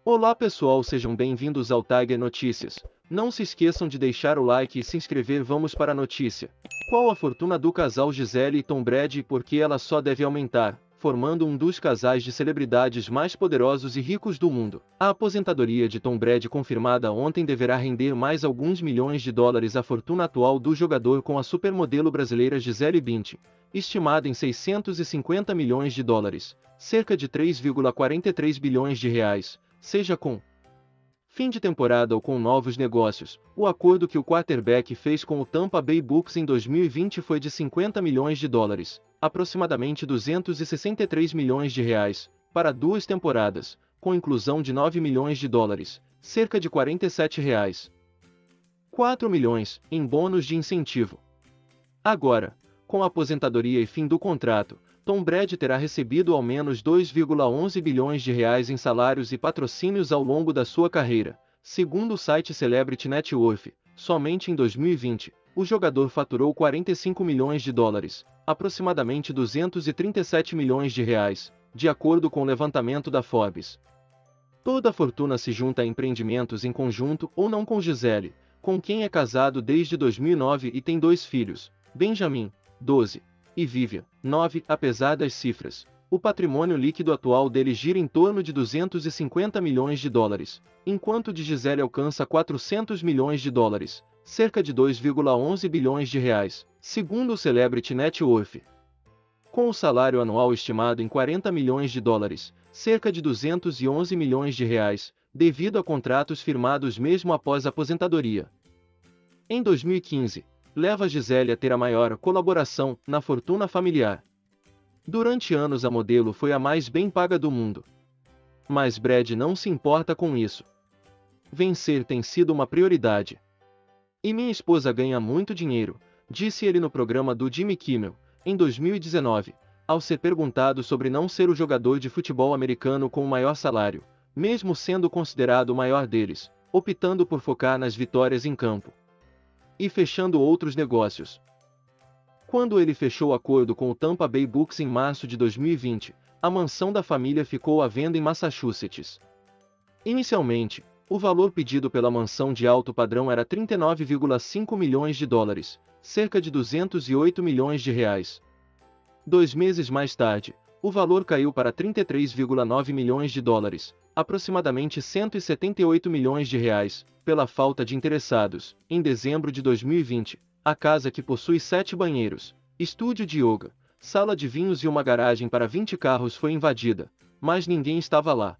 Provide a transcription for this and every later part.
Olá pessoal, sejam bem-vindos ao Tiger Notícias. Não se esqueçam de deixar o like e se inscrever. Vamos para a notícia. Qual a fortuna do casal Gisele e Tom Brady e por que ela só deve aumentar, formando um dos casais de celebridades mais poderosos e ricos do mundo? A aposentadoria de Tom Brady confirmada ontem deverá render mais alguns milhões de dólares à fortuna atual do jogador com a supermodelo brasileira Gisele Bündchen, estimada em 650 milhões de dólares, cerca de 3,43 bilhões de reais, seja com fim de temporada ou com novos negócios. O acordo que o quarterback fez com o Tampa Bay Bucks em 2020 foi de 50 milhões de dólares, aproximadamente 263 milhões de reais, para 2 temporadas, com inclusão de 9 milhões de dólares, cerca de R$ 4 milhões, em bônus de incentivo. Agora, com a aposentadoria e fim do contrato, Tom Brady terá recebido ao menos 2,11 bilhões de reais em salários e patrocínios ao longo da sua carreira. Segundo o site Celebrity Net Worth, somente em 2020, o jogador faturou 45 milhões de dólares, aproximadamente 237 milhões de reais, de acordo com o levantamento da Forbes. Toda a fortuna se junta a empreendimentos em conjunto ou não com Gisele, com quem é casado desde 2009 e tem 2 filhos, Benjamin, 12, e Vivian, 9. Apesar das cifras, o patrimônio líquido atual dele gira em torno de 250 milhões de dólares, enquanto o de Gisele alcança 400 milhões de dólares, cerca de 2,11 bilhões de reais, segundo o Celebrity Net Worth. Com o salário anual estimado em 40 milhões de dólares, cerca de 211 milhões de reais, devido a contratos firmados mesmo após a aposentadoria. Em 2015, leva Gisele a ter a maior colaboração na fortuna familiar. Durante anos a modelo foi a mais bem paga do mundo. Mas Brady não se importa com isso. Vencer tem sido uma prioridade. E minha esposa ganha muito dinheiro, disse ele no programa do Jimmy Kimmel, em 2019, ao ser perguntado sobre não ser o jogador de futebol americano com o maior salário, mesmo sendo considerado o maior deles, optando por focar nas vitórias em campo e fechando outros negócios. Quando ele fechou o acordo com o Tampa Bay Bucks em março de 2020, a mansão da família ficou à venda em Massachusetts. Inicialmente, o valor pedido pela mansão de alto padrão era 39,5 milhões de dólares, cerca de 208 milhões de reais. 2 meses mais tarde, o valor caiu para 33,9 milhões de dólares, aproximadamente 178 milhões de reais, pela falta de interessados. Em dezembro de 2020, a casa, que possui 7 banheiros, estúdio de yoga, sala de vinhos e uma garagem para 20 carros, foi invadida, mas ninguém estava lá.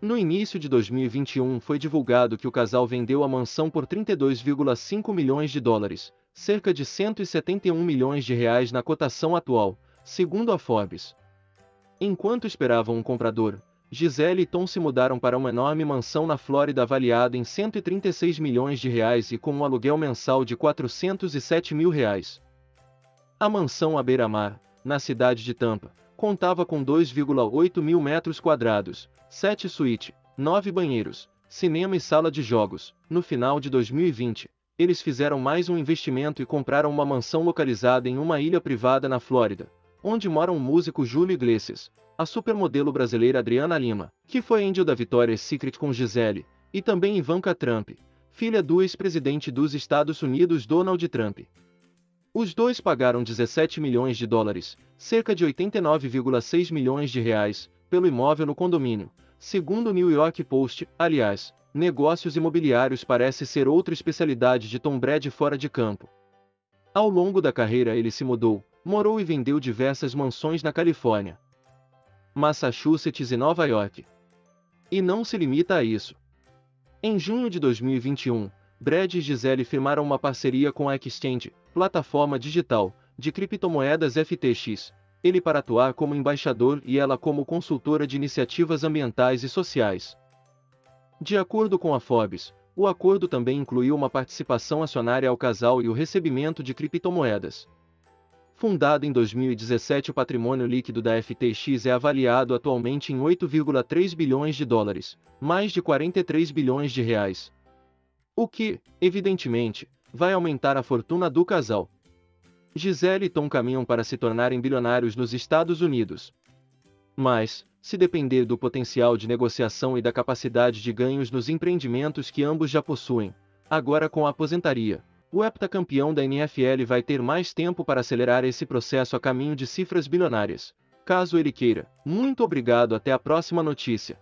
No início de 2021 foi divulgado que o casal vendeu a mansão por 32,5 milhões de dólares, cerca de 171 milhões de reais na cotação atual, segundo a Forbes. Enquanto esperavam um comprador, Gisele e Tom se mudaram para uma enorme mansão na Flórida avaliada em 136 milhões de reais e com um aluguel mensal de 407 mil reais. A mansão à beira-mar, na cidade de Tampa, contava com 2,8 mil metros quadrados, 7 suítes, 9 banheiros, cinema e sala de jogos. No final de 2020, eles fizeram mais um investimento e compraram uma mansão localizada em uma ilha privada na Flórida, onde moram o músico Júlio Iglesias, a supermodelo brasileira Adriana Lima, que foi angel da Victoria's Secret com Gisele, e também Ivanka Trump, filha do ex-presidente dos Estados Unidos Donald Trump. Os dois pagaram 17 milhões de dólares, cerca de 89,6 milhões de reais, pelo imóvel no condomínio, segundo o New York Post. Aliás, negócios imobiliários parece ser outra especialidade de Tom Brady fora de campo. Ao longo da carreira ele se mudou, morou e vendeu diversas mansões na Califórnia, Massachusetts e Nova York. E não se limita a isso. Em junho de 2021, Brady e Gisele firmaram uma parceria com a Exchange, plataforma digital, de criptomoedas FTX, ele para atuar como embaixador e ela como consultora de iniciativas ambientais e sociais. De acordo com a Forbes, o acordo também incluiu uma participação acionária ao casal e o recebimento de criptomoedas. Fundado em 2017, o patrimônio líquido da FTX é avaliado atualmente em 8,3 bilhões de dólares, mais de 43 bilhões de reais. O que, evidentemente, vai aumentar a fortuna do casal. Gisele e Tom caminham para se tornarem bilionários nos Estados Unidos. Mas, se depender do potencial de negociação e da capacidade de ganhos nos empreendimentos que ambos já possuem. Agora com a aposentaria, o heptacampeão da NFL vai ter mais tempo para acelerar esse processo a caminho de cifras bilionárias, caso ele queira. Muito obrigado, até a próxima notícia.